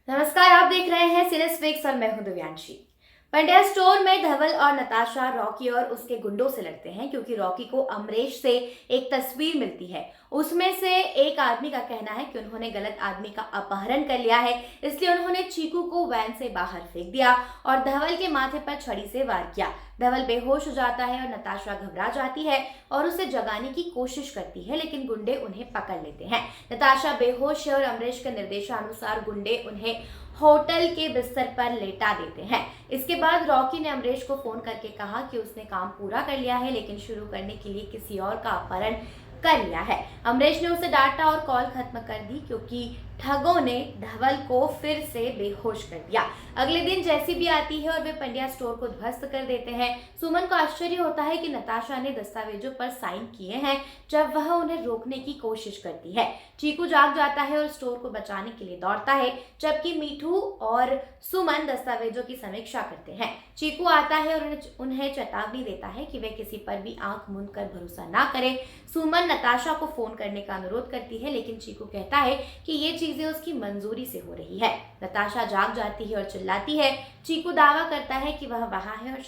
नमस्कार, आप देख रहे हैं सिनेस्फिक्स और मैं हूं दिव्यांशी। पंड्या स्टोर में धवल और नताशा रॉकी और उसके गुंडों से लड़ते हैं क्योंकि रॉकी को अमरेश से एक तस्वीर मिलती है। उसमें से एक आदमी का कहना है कि उन्होंने गलत आदमी का अपहरण कर लिया है, इसलिए उन्होंने चीकू को वैन से बाहर फेंक दिया और धवल के माथे पर छड़ी से वार किया। धवल बेहोश हो जाता है और नताशा घबरा जाती है और उसे जगाने की कोशिश करती है, लेकिन गुंडे उन्हें पकड़ लेते हैं। नताशा बेहोश है और अमरेश के निर्देशानुसार गुंडे उन्हें होटल के बिस्तर पर लेटा देते हैं। इसके बाद रॉकी ने अमरेश को फोन करके कहा कि उसने काम पूरा कर लिया है, लेकिन शुरू करने के लिए किसी और का अपहरण कर लिया है। अमरेश ने उसे डांटा और कॉल खत्म कर दी क्योंकि ठगों ने धवल को फिर से बेहोश कर दिया। अगले दिन जैसी भी आती है और वे पंड्या स्टोर को ध्वस्त कर देते हैं। सुमन को आश्चर्य होता है कि नताशा ने दस्तावेजों पर साइन किए हैं जब वह उन्हें रोकने की कोशिश करती है। चीकू जाग जाता है और स्टोर को बचाने के लिए दौड़ता है, जबकि मीठू और सुमन दस्तावेजों की समीक्षा करते हैं। चीकू आता है और उन्हें चेतावनी देता है कि वे किसी पर भी आंख मूंद कर भरोसा ना करें। सुमन नताशा को फोन करने का अनुरोध करती है, लेकिन चीकू कहता है कि ये चीजें उसकी मंजूरी से हो रही है। नताशा जाग जाती है और चिल्लाती है। चीकू दावा करता है कि वह वहां है और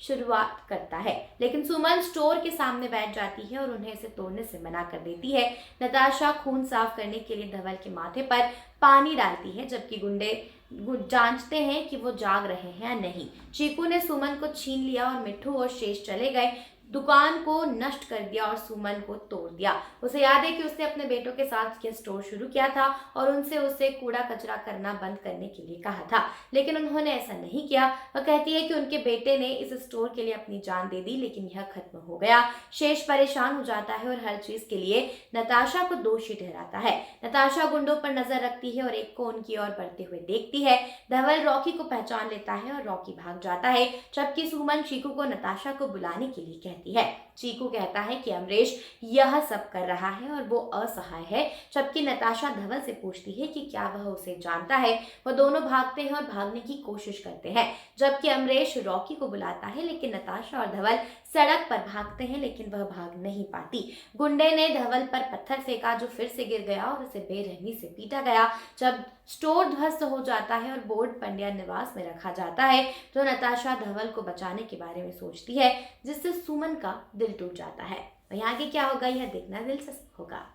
शुरुआत करता है, लेकिन सुमन स्टोर के सामने बैठ जाती है और उन्हें इसे तोड़ने से मना कर देती है। नताशा खून साफ करने के लिए धवल के माथे पर पानी डालती है, जबकि गुंडे जांचते हैं कि वो जाग रहे हैं या नहीं। चीकू ने सुमन को छीन लिया और मिट्ठू और शेष चले गए, दुकान को नष्ट कर दिया और सुमन को तोड़ दिया। उसे याद है कि उसने अपने बेटों के साथ यह स्टोर शुरू किया था और उनसे उसे कूड़ा कचरा करना बंद करने के लिए कहा था, लेकिन उन्होंने ऐसा नहीं किया। वह कहती है कि उनके बेटे ने इस स्टोर के लिए अपनी जान दे दी, लेकिन यह खत्म हो गया। शेष परेशान हो जाता है और हर चीज के लिए नताशा को दोषी ठहराता है। नताशा गुंडों पर नजर रखती है और एक को उनकी ओर बढ़ते हुए देखती है। धवल रॉकी को पहचान लेता है और रॉकी भाग जाता है, जबकि सुमन चीकू को नताशा को बुलाने के लिए कहती है। चीकू कहता है कि अमरेश यह सब कर रहा है और वो असहाय है, जबकि नताशा धवल से पूछती है कि क्या वह उसे जानता है। वो दोनों भागते हैं और भागने की कोशिश करते हैं, जबकि अमरेश रॉकी को बुलाता है, लेकिन नताशा और धवल सड़क पर भागते हैं, लेकिन वह भाग नहीं पाती। गुंडे ने धवल पर पत्थर फेंका जो फिर से गिर गया और उसे बेरहमी से पीटा गया। जब स्टोर ध्वस्त हो जाता है और बोर्ड पंड्या निवास में रखा जाता है, तो नताशा धवल को बचाने के बारे में सोचती है, जिससे सुमन का दिल टूट जाता है। वहीं आगे क्या होगा यह देखना दिलचस्प होगा।